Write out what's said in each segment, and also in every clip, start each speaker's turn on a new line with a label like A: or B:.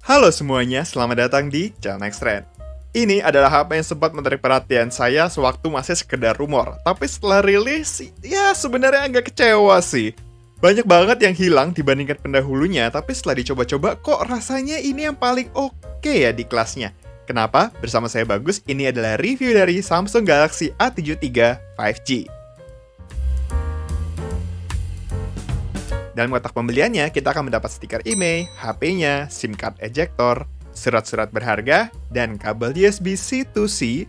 A: Halo semuanya, selamat datang di Channel Next Trend. Ini adalah HP yang sempat menarik perhatian saya sewaktu masih sekedar rumor. Tapi setelah rilis, ya sebenarnya agak kecewa sih. Banyak banget yang hilang dibandingkan pendahulunya, tapi setelah dicoba-coba kok rasanya ini yang paling oke ya di kelasnya. Kenapa? Bersama saya Bagus, ini adalah review dari Samsung Galaxy A73 5G. Dalam kotak pembeliannya, kita akan mendapat stiker IMEI, HP-nya, SIM card ejector, surat-surat berharga, dan kabel USB C-to-C.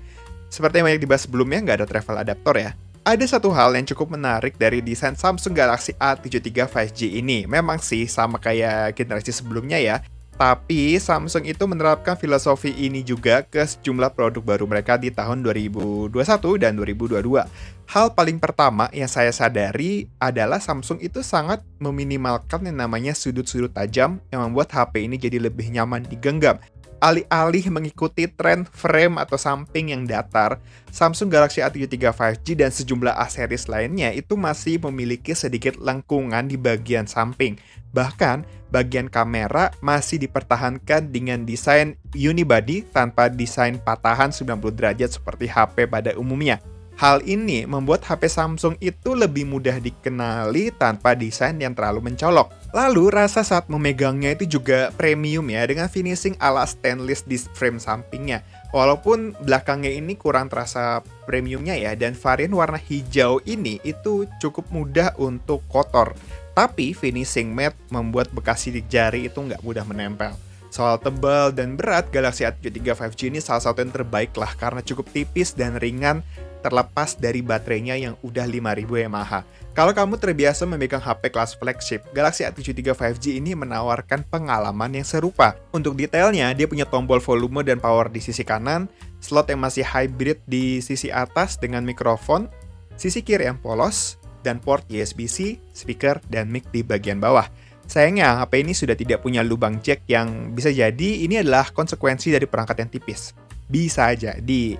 A: Seperti yang banyak dibahas sebelumnya, nggak ada travel adapter ya. Ada satu hal yang cukup menarik dari desain Samsung Galaxy A73 5G ini. Memang sih sama kayak generasi sebelumnya ya. Tapi Samsung itu menerapkan filosofi ini juga ke sejumlah produk baru mereka di tahun 2021 dan 2022. Hal paling pertama yang saya sadari adalah Samsung itu sangat meminimalkan yang namanya sudut-sudut tajam yang membuat HP ini jadi lebih nyaman digenggam. Alih-alih mengikuti tren frame atau samping yang datar, Samsung Galaxy A73 5G dan sejumlah A-series lainnya itu masih memiliki sedikit lengkungan di bagian samping. Bahkan, bagian kamera masih dipertahankan dengan desain unibody tanpa desain patahan 90 derajat seperti HP pada umumnya. Hal ini membuat HP Samsung itu lebih mudah dikenali tanpa desain yang terlalu mencolok. Lalu rasa saat memegangnya itu juga premium ya, dengan finishing ala stainless di frame sampingnya. Walaupun belakangnya ini kurang terasa premiumnya ya, dan varian warna hijau ini itu cukup mudah untuk kotor. Tapi finishing matte membuat bekas sidik jari itu nggak mudah menempel. Soal tebal dan berat, Galaxy A73 5G ini salah satu yang terbaik lah karena cukup tipis dan ringan terlepas dari baterainya yang udah 5000 mAh. Kalau kamu terbiasa memegang HP kelas flagship, Galaxy A73 5G ini menawarkan pengalaman yang serupa. Untuk detailnya, dia punya tombol volume dan power di sisi kanan, slot yang masih hybrid di sisi atas dengan mikrofon, sisi kiri yang polos, dan port USB-C, speaker, dan mic di bagian bawah. Sayangnya, HP ini sudah tidak punya lubang jack yang bisa jadi ini adalah konsekuensi dari perangkat yang tipis. Bisa jadi.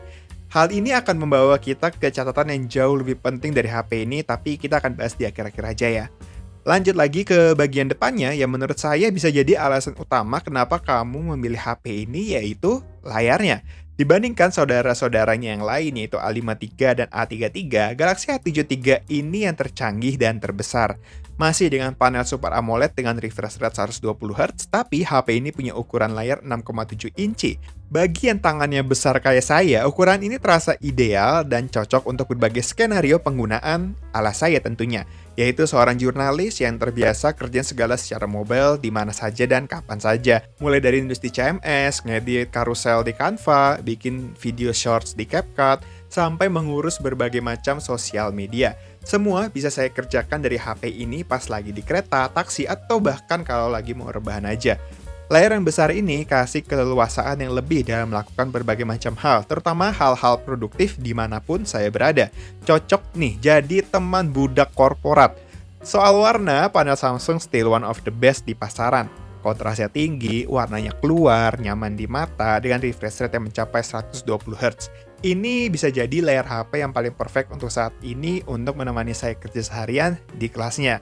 A: Hal ini akan membawa kita ke catatan yang jauh lebih penting dari HP ini, tapi kita akan bahas di akhir-akhir aja ya. Lanjut lagi ke bagian depannya, yang menurut saya bisa jadi alasan utama kenapa kamu memilih HP ini, yaitu layarnya. Dibandingkan saudara-saudaranya yang lain yaitu A53 dan A33, Galaxy A73 ini yang tercanggih dan terbesar. Masih dengan panel Super AMOLED dengan refresh rate 120Hz, tapi HP ini punya ukuran layar 6,7 inci. Bagi yang tangannya besar kayak saya, ukuran ini terasa ideal dan cocok untuk berbagai skenario penggunaan ala saya tentunya, yaitu seorang jurnalis yang terbiasa kerja segala secara mobile di mana saja dan kapan saja. Mulai dari industri CMS, ngedit karusel di Canva, bikin video shorts di CapCut, sampai mengurus berbagai macam sosial media. Semua bisa saya kerjakan dari HP ini pas lagi di kereta, taksi, atau bahkan kalau lagi mau rebahan aja. Layar yang besar ini kasih keleluasaan yang lebih dalam melakukan berbagai macam hal, terutama hal-hal produktif dimanapun saya berada. Cocok nih jadi teman budak korporat. Soal warna, panel Samsung still one of the best di pasaran. Kontrasnya tinggi, warnanya keluar, nyaman di mata, dengan refresh rate yang mencapai 120Hz. Ini bisa jadi layar HP yang paling perfect untuk saat ini untuk menemani saya kerja seharian di kelasnya.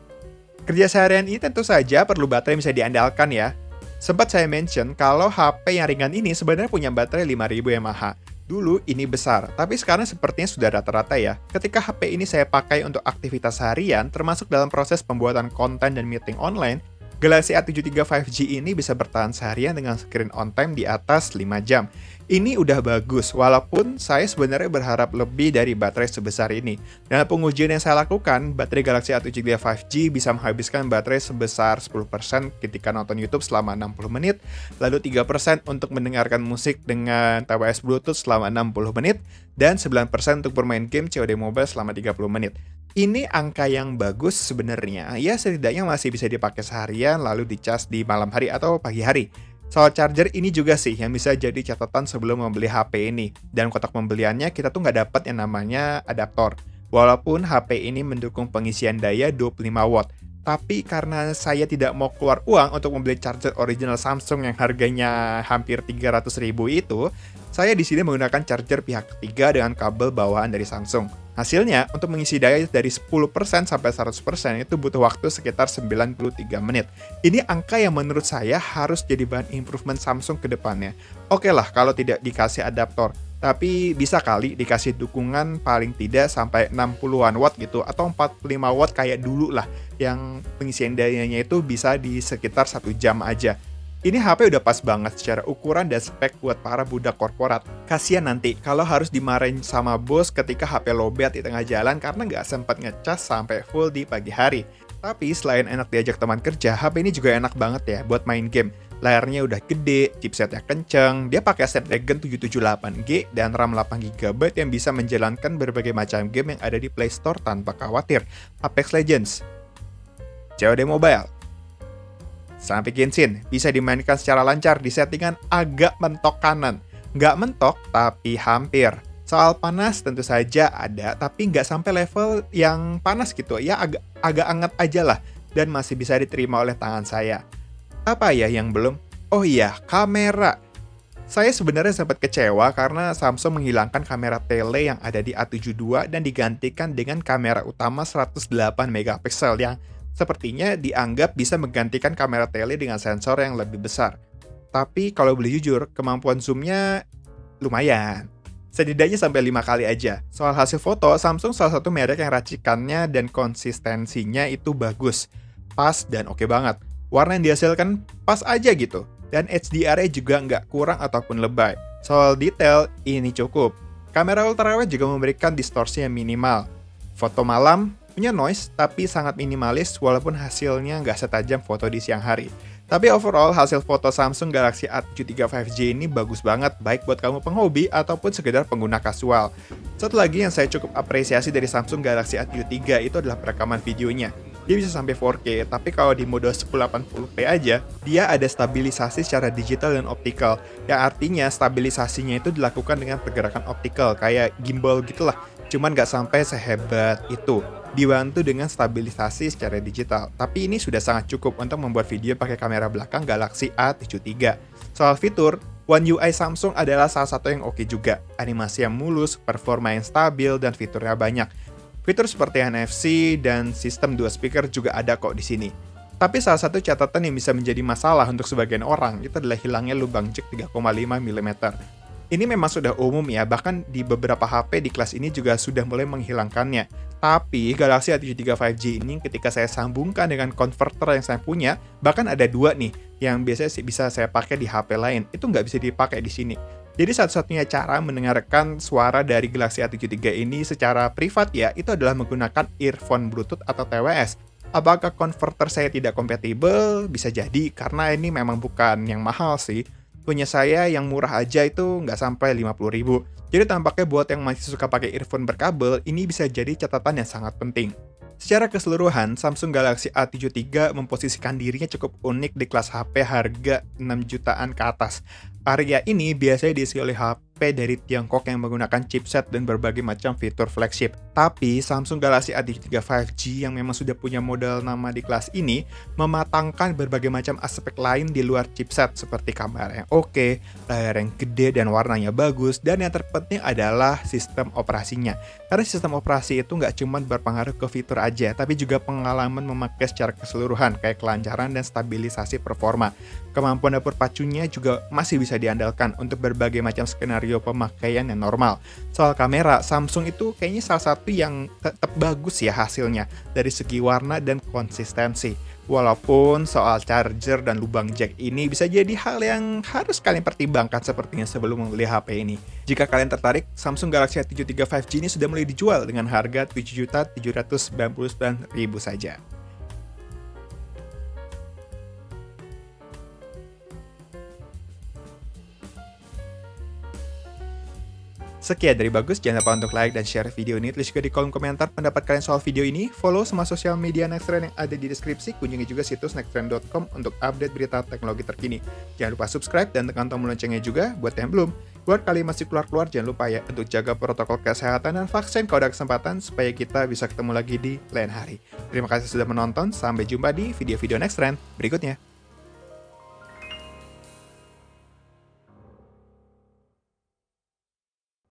A: Kerja seharian ini tentu saja perlu baterai yang bisa diandalkan ya. Sempat saya mention kalau HP yang ringan ini sebenarnya punya baterai 5000 mAh. Dulu ini besar, tapi sekarang sepertinya sudah rata-rata ya. Ketika HP ini saya pakai untuk aktivitas harian, termasuk dalam proses pembuatan konten dan meeting online, Galaxy A73 5G ini bisa bertahan seharian dengan screen on time di atas 5 jam. Ini udah bagus, walaupun saya sebenarnya berharap lebih dari baterai sebesar ini. Dalam pengujian yang saya lakukan, baterai Galaxy A73 5G bisa menghabiskan baterai sebesar 10% ketika nonton YouTube selama 60 menit, lalu 3% untuk mendengarkan musik dengan TWS Bluetooth selama 60 menit, dan 9% untuk bermain game COD Mobile selama 30 menit. Ini angka yang bagus sebenarnya, ya setidaknya masih bisa dipakai seharian lalu dicas di malam hari atau pagi hari. Soal charger ini juga sih yang bisa jadi catatan sebelum membeli HP ini. Dan kotak pembeliannya kita tuh nggak dapat yang namanya adaptor. Walaupun HP ini mendukung pengisian daya 25 watt. Tapi karena saya tidak mau keluar uang untuk membeli charger original Samsung yang harganya hampir 300.000 itu, saya di sini menggunakan charger pihak ketiga dengan kabel bawaan dari Samsung. Hasilnya, untuk mengisi daya dari 10% sampai 100% itu butuh waktu sekitar 93 menit. Ini angka yang menurut saya harus jadi bahan improvement Samsung ke depannya. Oke lah kalau tidak dikasih adaptor, tapi bisa kali dikasih dukungan paling tidak sampai 60-an watt gitu, atau 45 watt kayak dulu lah, yang pengisian dayanya itu bisa di sekitar 1 jam aja. Ini HP udah pas banget secara ukuran dan spek buat para budak korporat. Kasian nanti kalau harus dimarahin sama bos ketika HP lowbat di tengah jalan karena nggak sempat ngecas sampai full di pagi hari. Tapi selain enak diajak teman kerja, HP ini juga enak banget ya buat main game. Layarnya udah gede, chipsetnya kenceng, dia pakai Snapdragon 778G dan RAM 8GB yang bisa menjalankan berbagai macam game yang ada di Play Store tanpa khawatir. Apex Legends, COD Mobile, sampai Genshin bisa dimainkan secara lancar di settingan agak mentok kanan. Nggak mentok, tapi hampir. Soal panas tentu saja ada, tapi nggak sampai level yang panas gitu. Ya agak anget aja lah, dan masih bisa diterima oleh tangan saya. Apa ya yang belum? Oh iya, kamera. Saya sebenarnya sempat kecewa karena Samsung menghilangkan kamera tele yang ada di A72 dan digantikan dengan kamera utama 108 megapiksel yang sepertinya dianggap bisa menggantikan kamera tele dengan sensor yang lebih besar. Tapi kalau boleh jujur, kemampuan zoomnya lumayan. Setidaknya sampai 5 kali aja. Soal hasil foto, Samsung salah satu merek yang racikannya dan konsistensinya itu bagus. Pas dan oke banget. Warna yang dihasilkan pas aja gitu. Dan HDR-nya juga nggak kurang ataupun lebay. Soal detail, ini cukup. Kamera ultrawide juga memberikan distorsi yang minimal. Foto malam punya noise, tapi sangat minimalis walaupun hasilnya nggak setajam foto di siang hari. Tapi overall, hasil foto Samsung Galaxy A73 5G ini bagus banget, baik buat kamu penghobi ataupun sekedar pengguna kasual. Satu lagi yang saya cukup apresiasi dari Samsung Galaxy A73 itu adalah perekaman videonya. Dia bisa sampai 4K, tapi kalau di mode 1080p aja, dia ada stabilisasi secara digital dan optical, yang artinya stabilisasinya itu dilakukan dengan pergerakan optical, kayak gimbal gitulah, cuman nggak sampai sehebat itu. Dibantu dengan stabilisasi secara digital, tapi ini sudah sangat cukup untuk membuat video pakai kamera belakang Galaxy A73. Soal fitur, One UI Samsung adalah salah satu yang oke juga. Animasi yang mulus, performa yang stabil, dan fiturnya banyak. Fitur seperti NFC dan sistem 2 speaker juga ada kok di sini. Tapi salah satu catatan yang bisa menjadi masalah untuk sebagian orang itu adalah hilangnya lubang jack 3,5 mm. Ini memang sudah umum ya, bahkan di beberapa HP di kelas ini juga sudah mulai menghilangkannya. Tapi Galaxy A73 5G ini ketika saya sambungkan dengan konverter yang saya punya, bahkan ada dua nih yang biasanya bisa saya pakai di HP lain, itu nggak bisa dipakai di sini. Jadi satu-satunya cara mendengarkan suara dari Galaxy A73 ini secara privat ya, itu adalah menggunakan earphone Bluetooth atau TWS. Apakah konverter saya tidak kompatibel? Bisa jadi, karena ini memang bukan yang mahal sih. Punya saya yang murah aja itu nggak sampai 50.000. Jadi tampaknya buat yang masih suka pakai earphone berkabel, ini bisa jadi catatan yang sangat penting. Secara keseluruhan, Samsung Galaxy A73 memposisikan dirinya cukup unik di kelas HP harga 6 jutaan ke atas. Area ini biasanya diisi oleh HP dari Tiongkok yang menggunakan chipset dan berbagai macam fitur flagship. Tapi Samsung Galaxy A73 5G yang memang sudah punya modal nama di kelas ini mematangkan berbagai macam aspek lain di luar chipset seperti kamera yang oke, layar yang gede dan warnanya bagus, dan yang terpenting adalah sistem operasinya. Karena sistem operasi itu nggak cuma berpengaruh ke fitur aja, tapi juga pengalaman memakai secara keseluruhan kayak kelancaran dan stabilisasi performa. Kemampuan dapur pacunya juga masih bisa diandalkan untuk berbagai macam skenario pemakaian yang normal. Soal kamera, Samsung itu kayaknya salah satu yang tetap bagus ya hasilnya dari segi warna dan konsistensi. Walaupun soal charger dan lubang jack ini bisa jadi hal yang harus kalian pertimbangkan sepertinya sebelum membeli HP ini. Jika kalian tertarik, Samsung Galaxy A73 5G ini sudah mulai dijual dengan harga Rp7.799.000 saja. Sekian dari Bagus, jangan lupa untuk like dan share video ini. Tulis juga di kolom komentar pendapat kalian soal video ini. Follow semua sosial media Nextrend yang ada di deskripsi. Kunjungi juga situs nextrend.com untuk update berita teknologi terkini. Jangan lupa subscribe dan tekan tombol loncengnya juga buat yang belum. Buat kalian masih keluar-keluar, jangan lupa ya untuk jaga protokol kesehatan dan vaksin kalau ada kesempatan supaya kita bisa ketemu lagi di lain hari. Terima kasih sudah menonton, sampai jumpa di video-video Nextrend berikutnya.